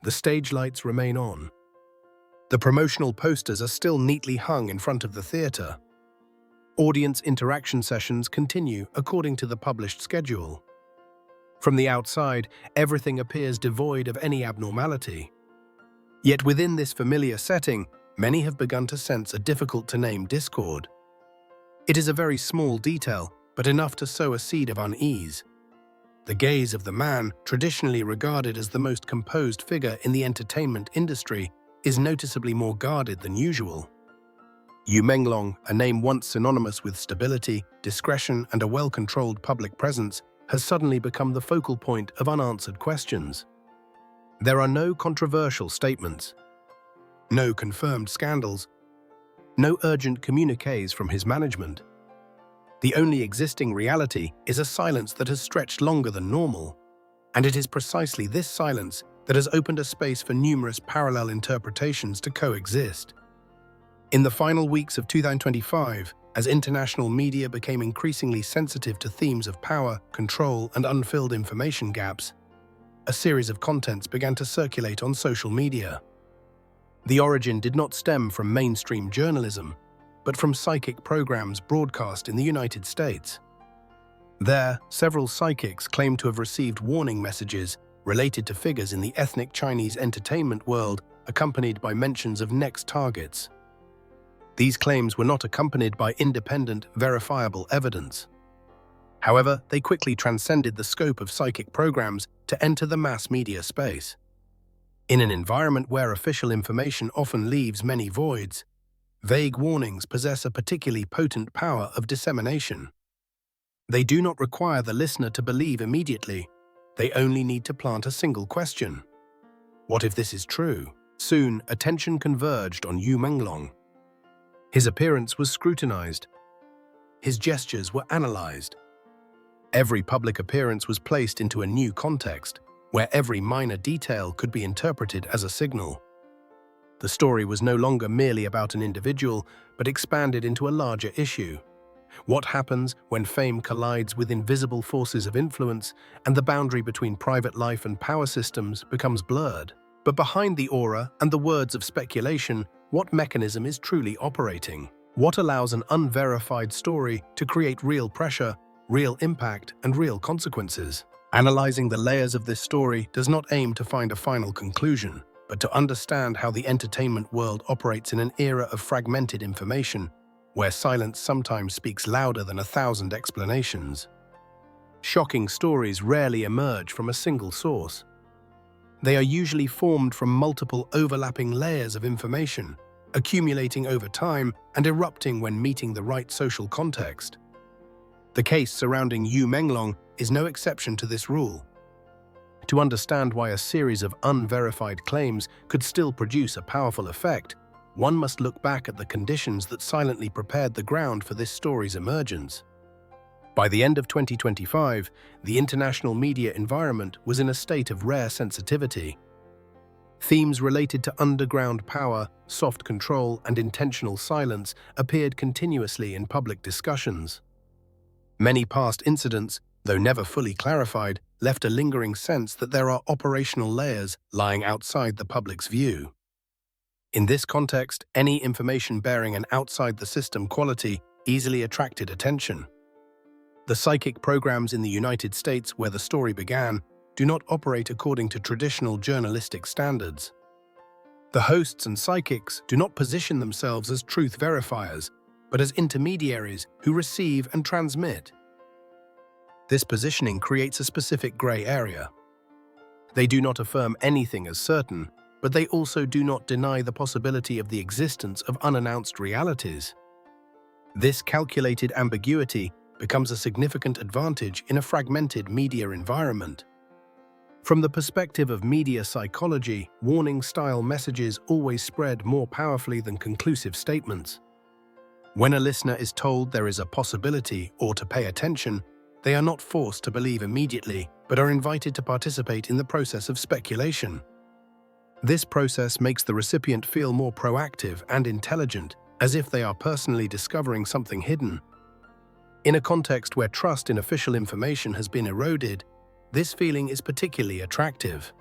The stage lights remain on. The promotional posters are still neatly hung in front of the theater. Audience interaction sessions continue according to the published schedule. From the outside, everything appears devoid of any abnormality. Yet within this familiar setting, many have begun to sense a difficult-to-name discord. It is a very small detail, but enough to sow a seed of unease. The gaze of the man, traditionally regarded as the most composed figure in the entertainment industry, is noticeably more guarded than usual. Yu Menglong, a name once synonymous with stability, discretion, and a well-controlled public presence, has suddenly become the focal point of unanswered questions. There are no controversial statements, no confirmed scandals, no urgent communiques from his management. The only existing reality is a silence that has stretched longer than normal, and it is precisely this silence that has opened a space for numerous parallel interpretations to coexist. In the final weeks of 2025, as international media became increasingly sensitive to themes of power, control, and unfilled information gaps, a series of contents began to circulate on social media. The origin did not stem from mainstream journalism, but from psychic programs broadcast in the United States. There, several psychics claimed to have received warning messages related to figures in the ethnic Chinese entertainment world, accompanied by mentions of next targets. These claims were not accompanied by independent, verifiable evidence. However, they quickly transcended the scope of psychic programs to enter the mass media space. In an environment where official information often leaves many voids, vague warnings possess a particularly potent power of dissemination. They do not require the listener to believe immediately. They only need to plant a single question. What if this is true? Soon, attention converged on Yu Menglong. His appearance was scrutinized. His gestures were analyzed. Every public appearance was placed into a new context, where every minor detail could be interpreted as a signal. The story was no longer merely about an individual, but expanded into a larger issue. What happens when fame collides with invisible forces of influence and the boundary between private life and power systems becomes blurred? But behind the aura and the words of speculation, what mechanism is truly operating? What allows an unverified story to create real pressure, real impact, and real consequences? Analyzing the layers of this story does not aim to find a final conclusion, but to understand how the entertainment world operates in an era of fragmented information, where silence sometimes speaks louder than 1,000 explanations. Shocking stories rarely emerge from a single source. They are usually formed from multiple overlapping layers of information, accumulating over time and erupting when meeting the right social context. The case surrounding Yu Menglong is no exception to this rule. To understand why a series of unverified claims could still produce a powerful effect, one must look back at the conditions that silently prepared the ground for this story's emergence. By the end of 2025, the international media environment was in a state of rare sensitivity. Themes related to underground power, soft control, and intentional silence appeared continuously in public discussions. Many past incidents, though never fully clarified, left a lingering sense that there are operational layers lying outside the public's view. In this context, any information bearing an outside-the-system quality easily attracted attention. The psychic programs in the United States where the story began do not operate according to traditional journalistic standards. The hosts and psychics do not position themselves as truth verifiers, but as intermediaries who receive and transmit. This positioning creates a specific gray area. They do not affirm anything as certain, but they also do not deny the possibility of the existence of unannounced realities. This calculated ambiguity becomes a significant advantage in a fragmented media environment. From the perspective of media psychology, warning-style messages always spread more powerfully than conclusive statements. When a listener is told there is a possibility or to pay attention, they are not forced to believe immediately, but are invited to participate in the process of speculation. This process makes the recipient feel more proactive and intelligent, as if they are personally discovering something hidden. In a context where trust in official information has been eroded, this feeling is particularly attractive.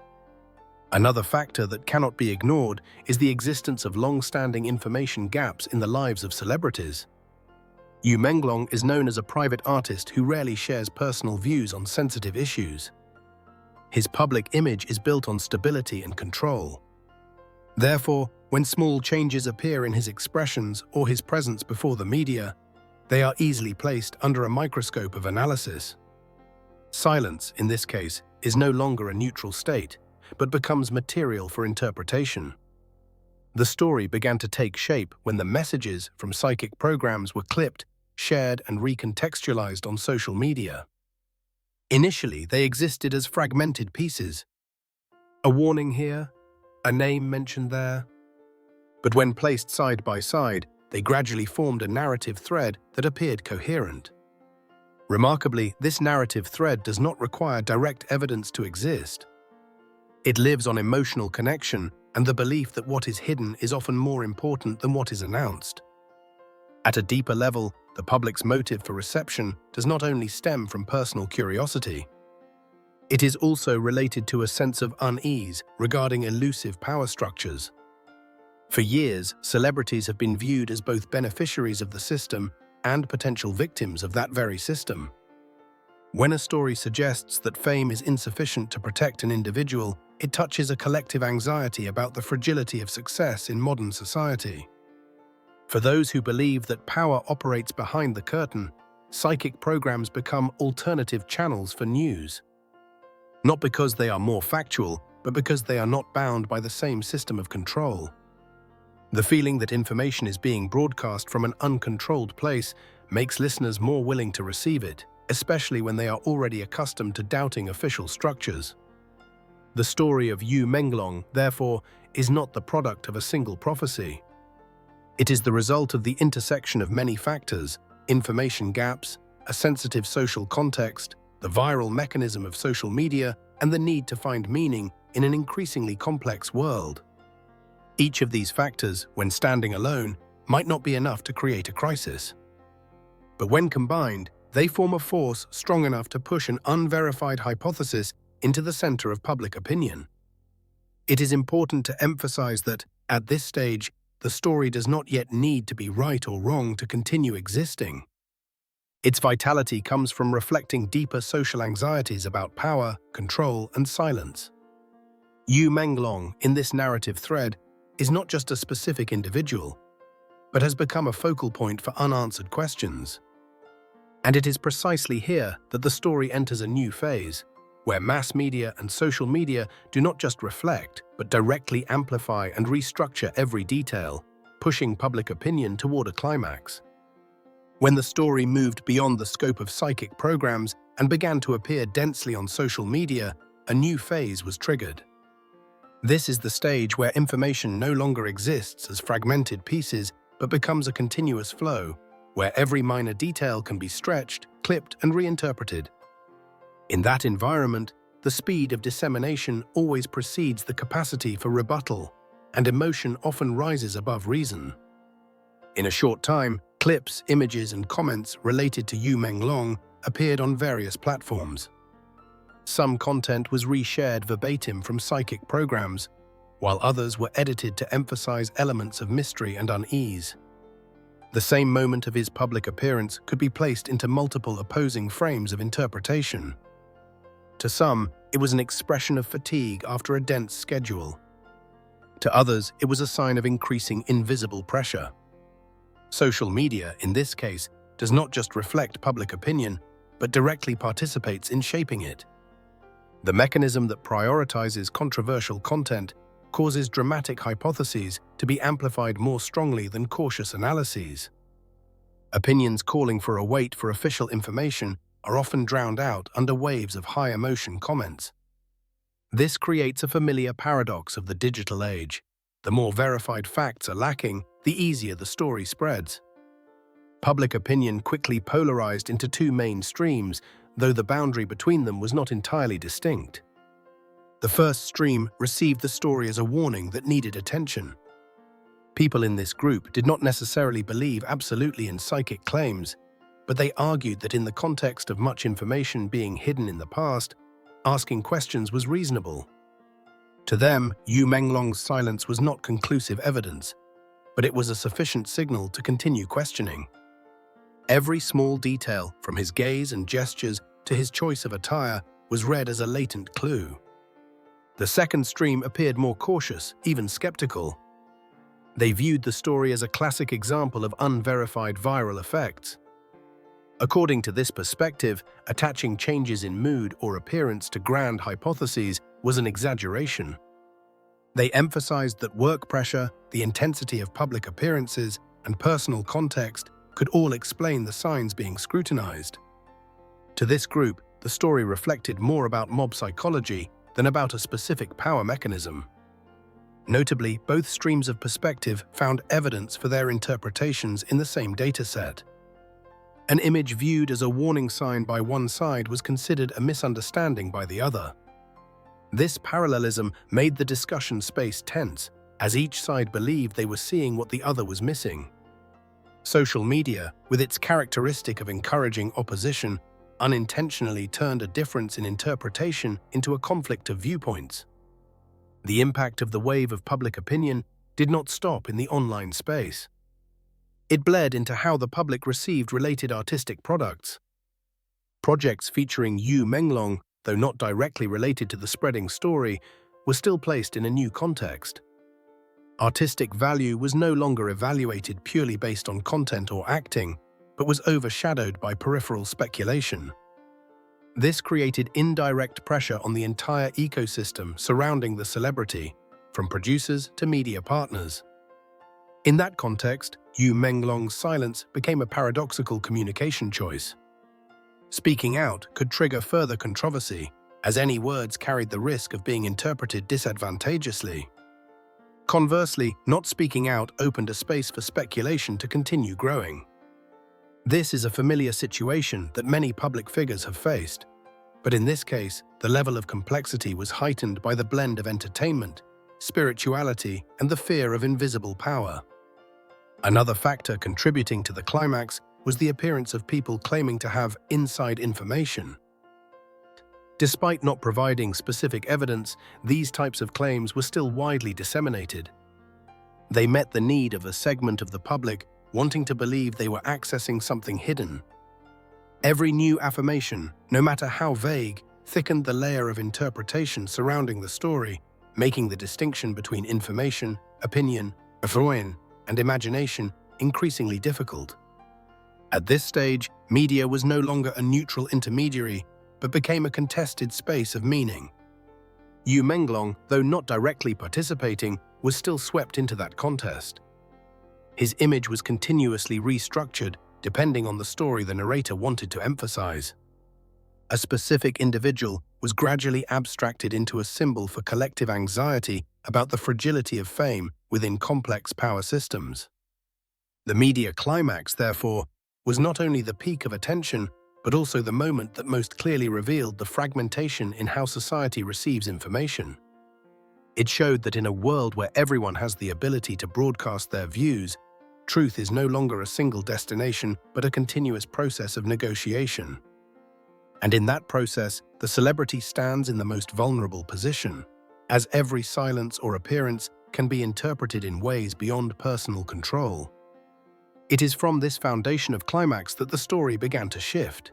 Another factor that cannot be ignored is the existence of long-standing information gaps in the lives of celebrities. Yu Menglong is known as a private artist who rarely shares personal views on sensitive issues. His public image is built on stability and control. Therefore, when small changes appear in his expressions or his presence before the media, they are easily placed under a microscope of analysis. Silence, in this case, is no longer a neutral state, but becomes material for interpretation. The story began to take shape when the messages from psychic programs were clipped, shared, and recontextualized on social media. Initially, they existed as fragmented pieces. A warning here, a name mentioned there. But when placed side by side, they gradually formed a narrative thread that appeared coherent. Remarkably, this narrative thread does not require direct evidence to exist. It lives on emotional connection and the belief that what is hidden is often more important than what is announced. At a deeper level, the public's motive for reception does not only stem from personal curiosity. It is also related to a sense of unease regarding elusive power structures. For years, celebrities have been viewed as both beneficiaries of the system and potential victims of that very system. When a story suggests that fame is insufficient to protect an individual, it touches a collective anxiety about the fragility of success in modern society. For those who believe that power operates behind the curtain, psychic programs become alternative channels for news. Not because they are more factual, but because they are not bound by the same system of control. The feeling that information is being broadcast from an uncontrolled place makes listeners more willing to receive it, especially when they are already accustomed to doubting official structures. The story of Yu Menglong, therefore, is not the product of a single prophecy. It is the result of the intersection of many factors: information gaps, a sensitive social context, the viral mechanism of social media, and the need to find meaning in an increasingly complex world. Each of these factors, when standing alone, might not be enough to create a crisis. But when combined, they form a force strong enough to push an unverified hypothesis into the center of public opinion. It is important to emphasize that, at this stage, the story does not yet need to be right or wrong to continue existing. Its vitality comes from reflecting deeper social anxieties about power, control, and silence. Yu Menglong, in this narrative thread, is not just a specific individual, but has become a focal point for unanswered questions. And it is precisely here that the story enters a new phase, where mass media and social media do not just reflect, but directly amplify and restructure every detail, pushing public opinion toward a climax. When the story moved beyond the scope of psychic programs and began to appear densely on social media, a new phase was triggered. This is the stage where information no longer exists as fragmented pieces, but becomes a continuous flow, where every minor detail can be stretched, clipped, and reinterpreted. In that environment, the speed of dissemination always precedes the capacity for rebuttal, and emotion often rises above reason. In a short time, clips, images, and comments related to Yu Menglong appeared on various platforms. Some content was reshared verbatim from psychic programs, while others were edited to emphasize elements of mystery and unease. The same moment of his public appearance could be placed into multiple opposing frames of interpretation. To some, it was an expression of fatigue after a dense schedule. To others, it was a sign of increasing invisible pressure. Social media, in this case, does not just reflect public opinion, but directly participates in shaping it. The mechanism that prioritizes controversial content causes dramatic hypotheses to be amplified more strongly than cautious analyses. Opinions calling for a wait for official information are often drowned out under waves of high-emotion comments. This creates a familiar paradox of the digital age. The more verified facts are lacking, the easier the story spreads. Public opinion quickly polarized into two main streams, though the boundary between them was not entirely distinct. The first stream received the story as a warning that needed attention. People in this group did not necessarily believe absolutely in psychic claims, but they argued that in the context of much information being hidden in the past, asking questions was reasonable. To them, Yu Menglong's silence was not conclusive evidence, but it was a sufficient signal to continue questioning. Every small detail, from his gaze and gestures to his choice of attire, was read as a latent clue. The second stream appeared more cautious, even skeptical. They viewed the story as a classic example of unverified viral effects. According to this perspective, attaching changes in mood or appearance to grand hypotheses was an exaggeration. They emphasized that work pressure, the intensity of public appearances, and personal context could all explain the signs being scrutinized. To this group, the story reflected more about mob psychology than about a specific power mechanism. Notably, both streams of perspective found evidence for their interpretations in the same dataset. An image viewed as a warning sign by one side was considered a misunderstanding by the other. This parallelism made the discussion space tense, as each side believed they were seeing what the other was missing. Social media, with its characteristic of encouraging opposition, unintentionally turned a difference in interpretation into a conflict of viewpoints. The impact of the wave of public opinion did not stop in the online space. It bled into how the public received related artistic products. Projects featuring Yu Menglong, though not directly related to the spreading story, were still placed in a new context. Artistic value was no longer evaluated purely based on content or acting, but was overshadowed by peripheral speculation. This created indirect pressure on the entire ecosystem surrounding the celebrity, from producers to media partners. In that context, Yu Menglong's silence became a paradoxical communication choice. Speaking out could trigger further controversy, as any words carried the risk of being interpreted disadvantageously. Conversely, not speaking out opened a space for speculation to continue growing. This is a familiar situation that many public figures have faced, but in this case, the level of complexity was heightened by the blend of entertainment, spirituality, and the fear of invisible power. Another factor contributing to the climax was the appearance of people claiming to have inside information. Despite not providing specific evidence, these types of claims were still widely disseminated. They met the need of a segment of the public wanting to believe they were accessing something hidden. Every new affirmation, no matter how vague, thickened the layer of interpretation surrounding the story, making the distinction between information, opinion, and imagination increasingly difficult. At this stage, media was no longer a neutral intermediary, but became a contested space of meaning. Yu Menglong, though not directly participating, was still swept into that contest. His image was continuously restructured depending on the story the narrator wanted to emphasize. A specific individual was gradually abstracted into a symbol for collective anxiety about the fragility of fame within complex power systems. The media climax, therefore, was not only the peak of attention, but also the moment that most clearly revealed the fragmentation in how society receives information. It showed that in a world where everyone has the ability to broadcast their views, truth is no longer a single destination, but a continuous process of negotiation. And in that process, the celebrity stands in the most vulnerable position, as every silence or appearance can be interpreted in ways beyond personal control. It is from this foundation of climax that the story began to shift.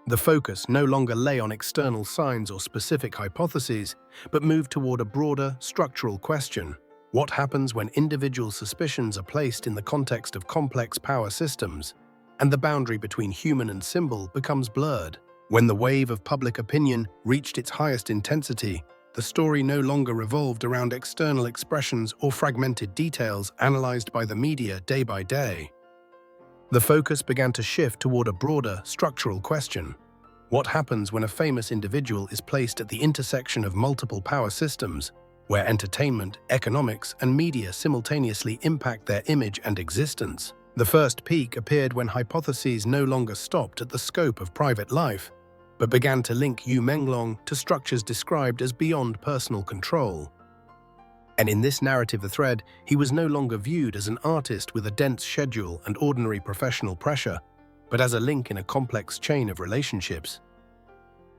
The focus no longer lay on external signs or specific hypotheses, but moved toward a broader, structural question. What happens when individual suspicions are placed in the context of complex power systems, and the boundary between human and symbol becomes blurred? When the wave of public opinion reached its highest intensity, the story no longer revolved around external expressions or fragmented details analyzed by the media day by day. The focus began to shift toward a broader, structural question. What happens when a famous individual is placed at the intersection of multiple power systems, where entertainment, economics, and media simultaneously impact their image and existence? The first peak appeared when hypotheses no longer stopped at the scope of private life, but began to link Yu Menglong to structures described as beyond personal control. And in this narrative thread, he was no longer viewed as an artist with a dense schedule and ordinary professional pressure, but as a link in a complex chain of relationships.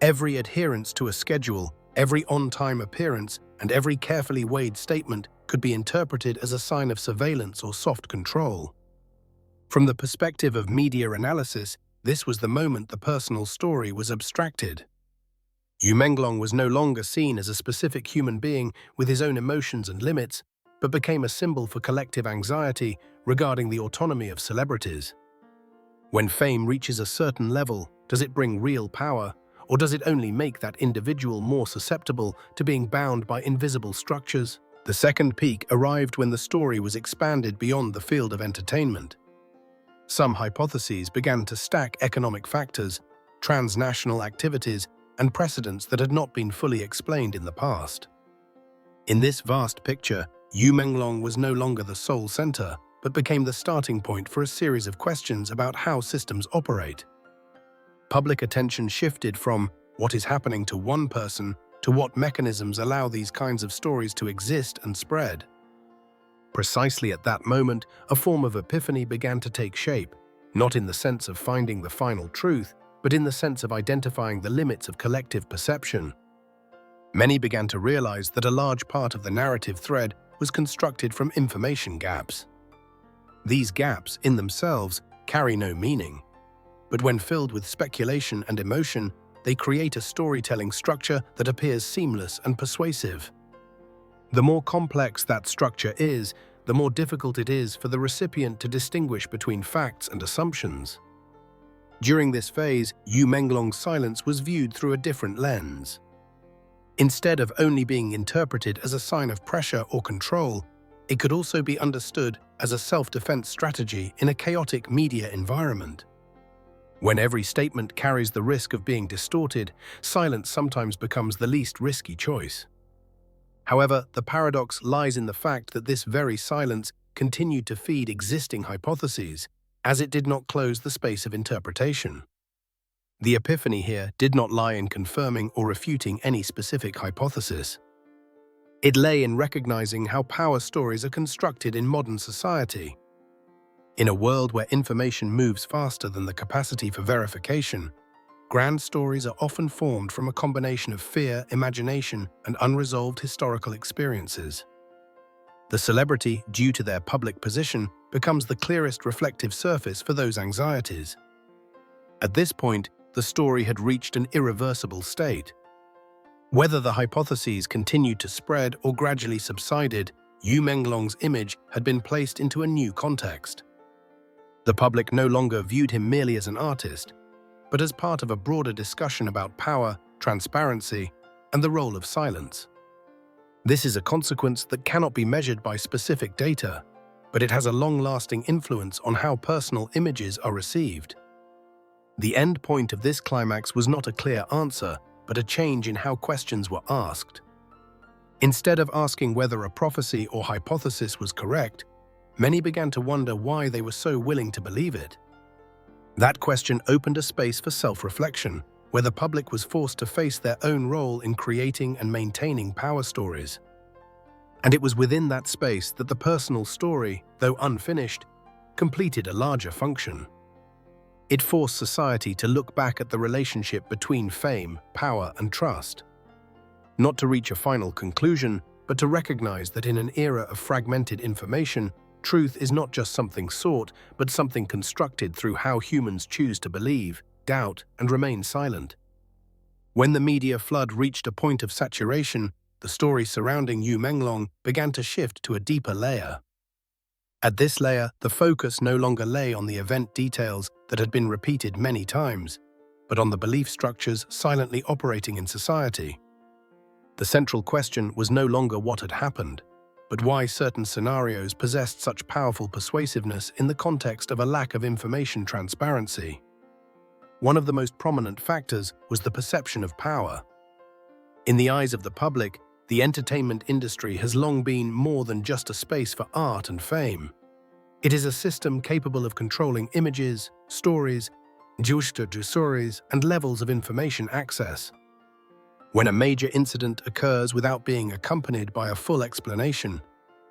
Every adherence to a schedule, Every on-time appearance and every carefully weighed statement could be interpreted as a sign of surveillance or soft control. From the perspective of media analysis, this was the moment the personal story was abstracted. Yu Menglong was no longer seen as a specific human being with his own emotions and limits, but became a symbol for collective anxiety regarding the autonomy of celebrities. When fame reaches a certain level, does it bring real power, or does it only make that individual more susceptible to being bound by invisible structures? The second peak arrived when the story was expanded beyond the field of entertainment. Some hypotheses began to stack economic factors, transnational activities, and precedents that had not been fully explained in the past. In this vast picture, Yu Menglong was no longer the sole center, but became the starting point for a series of questions about how systems operate. Public attention shifted from what is happening to one person to what mechanisms allow these kinds of stories to exist and spread. Precisely at that moment, a form of epiphany began to take shape, not in the sense of finding the final truth, but in the sense of identifying the limits of collective perception. Many began to realize that a large part of the narrative thread was constructed from information gaps. These gaps, in themselves, carry no meaning, but when filled with speculation and emotion, they create a storytelling structure that appears seamless and persuasive. The more complex that structure is, the more difficult it is for the recipient to distinguish between facts and assumptions. During this phase, Yu Menglong's silence was viewed through a different lens. Instead of only being interpreted as a sign of pressure or control, it could also be understood as a self-defense strategy in a chaotic media environment. When every statement carries the risk of being distorted, silence sometimes becomes the least risky choice. However, the paradox lies in the fact that this very silence continued to feed existing hypotheses, as it did not close the space of interpretation. The epiphany here did not lie in confirming or refuting any specific hypothesis. It lay in recognizing how power stories are constructed in modern society. In a world where information moves faster than the capacity for verification, grand stories are often formed from a combination of fear, imagination, and unresolved historical experiences. The celebrity, due to their public position, becomes the clearest reflective surface for those anxieties. At this point, the story had reached an irreversible state. Whether the hypotheses continued to spread or gradually subsided, Yu Menglong's image had been placed into a new context. The public no longer viewed him merely as an artist, but as part of a broader discussion about power, transparency, and the role of silence. This is a consequence that cannot be measured by specific data, but it has a long-lasting influence on how personal images are received. The end point of this climax was not a clear answer, but a change in how questions were asked. Instead of asking whether a prophecy or hypothesis was correct, many began to wonder why they were so willing to believe it. That question opened a space for self-reflection, where the public was forced to face their own role in creating and maintaining power stories. And it was within that space that the personal story, though unfinished, completed a larger function. It forced society to look back at the relationship between fame, power, and trust. Not to reach a final conclusion, but to recognize that in an era of fragmented information, truth is not just something sought, but something constructed through how humans choose to believe, doubt, and remain silent. When the media flood reached a point of saturation, the story surrounding Yu Menglong began to shift to a deeper layer. At this layer, the focus no longer lay on the event details that had been repeated many times, but on the belief structures silently operating in society. The central question was no longer what had happened, but why certain scenarios possessed such powerful persuasiveness in the context of a lack of information transparency. One of the most prominent factors was the perception of power. In the eyes of the public, the entertainment industry has long been more than just a space for art and fame. It is a system capable of controlling images, stories, and levels of information access. When a major incident occurs without being accompanied by a full explanation,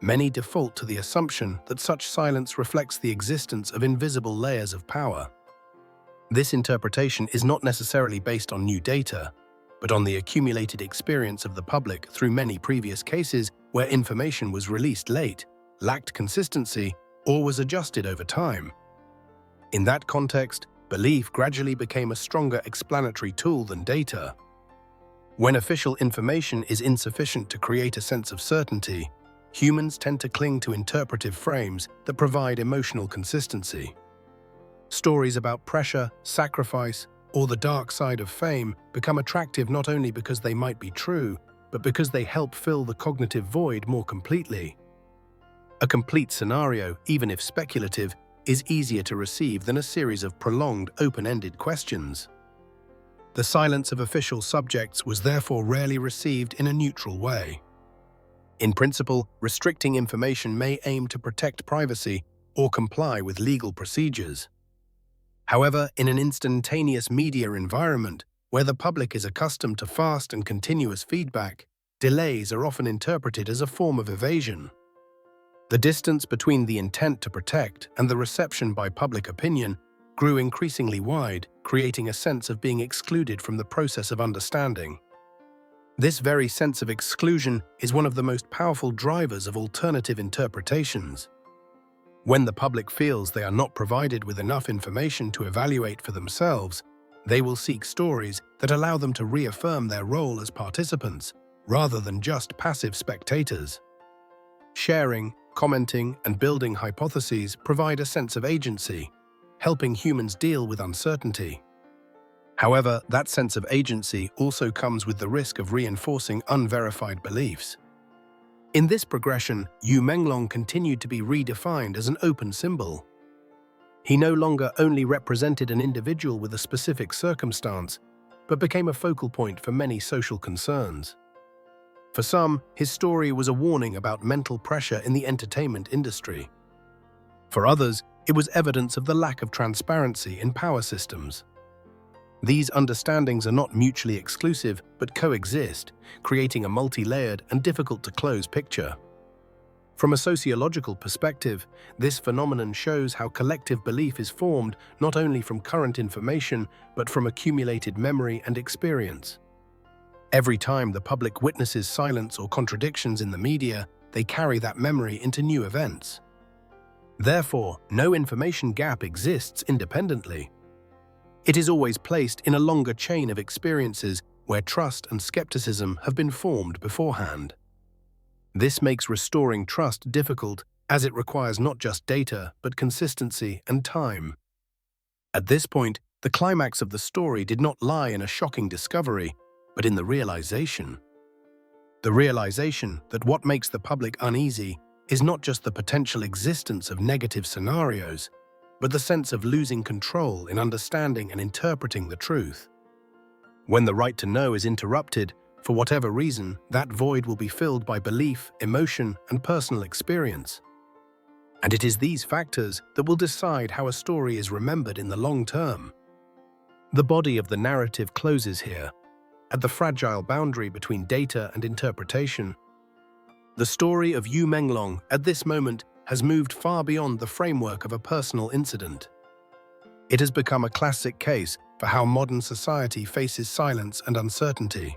many default to the assumption that such silence reflects the existence of invisible layers of power. This interpretation is not necessarily based on new data, but on the accumulated experience of the public through many previous cases where information was released late, lacked consistency, or was adjusted over time. In that context, belief gradually became a stronger explanatory tool than data. When official information is insufficient to create a sense of certainty, humans tend to cling to interpretive frames that provide emotional consistency. Stories about pressure, sacrifice, or the dark side of fame become attractive not only because they might be true, but because they help fill the cognitive void more completely. A complete scenario, even if speculative, is easier to receive than a series of prolonged, open-ended questions. The silence of official subjects was therefore rarely received in a neutral way. In principle, restricting information may aim to protect privacy or comply with legal procedures. However, in an instantaneous media environment, where the public is accustomed to fast and continuous feedback, delays are often interpreted as a form of evasion. The distance between the intent to protect and the reception by public opinion grew increasingly wide, creating a sense of being excluded from the process of understanding. This very sense of exclusion is one of the most powerful drivers of alternative interpretations. When the public feels they are not provided with enough information to evaluate for themselves, they will seek stories that allow them to reaffirm their role as participants, rather than just passive spectators. Sharing, commenting, and building hypotheses provide a sense of agency, helping humans deal with uncertainty. However, that sense of agency also comes with the risk of reinforcing unverified beliefs. In this progression, Yu Menglong continued to be redefined as an open symbol. He no longer only represented an individual with a specific circumstance, but became a focal point for many social concerns. For some, his story was a warning about mental pressure in the entertainment industry. For others, it was evidence of the lack of transparency in power systems. These understandings are not mutually exclusive, but coexist, creating a multi-layered and difficult-to-close picture. From a sociological perspective, this phenomenon shows how collective belief is formed not only from current information, but from accumulated memory and experience. Every time the public witnesses silence or contradictions in the media, they carry that memory into new events. Therefore, no information gap exists independently. It is always placed in a longer chain of experiences where trust and skepticism have been formed beforehand. This makes restoring trust difficult, as it requires not just data, but consistency and time. At this point, the climax of the story did not lie in a shocking discovery, but in the realization. The realization that what makes the public uneasy is not just the potential existence of negative scenarios, but the sense of losing control in understanding and interpreting the truth. When the right to know is interrupted, for whatever reason, that void will be filled by belief, emotion, and personal experience. And it is these factors that will decide how a story is remembered in the long term. The body of the narrative closes here, at the fragile boundary between data and interpretation. The story of Yu Menglong, at this moment, has moved far beyond the framework of a personal incident. It has become a classic case for how modern society faces silence and uncertainty.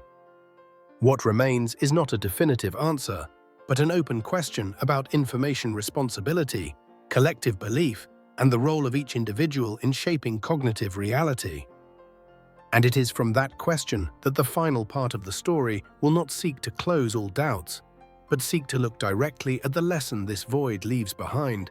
What remains is not a definitive answer, but an open question about information responsibility, collective belief, and the role of each individual in shaping cognitive reality. And it is from that question that the final part of the story will not seek to close all doubts, but seek to look directly at the lesson this void leaves behind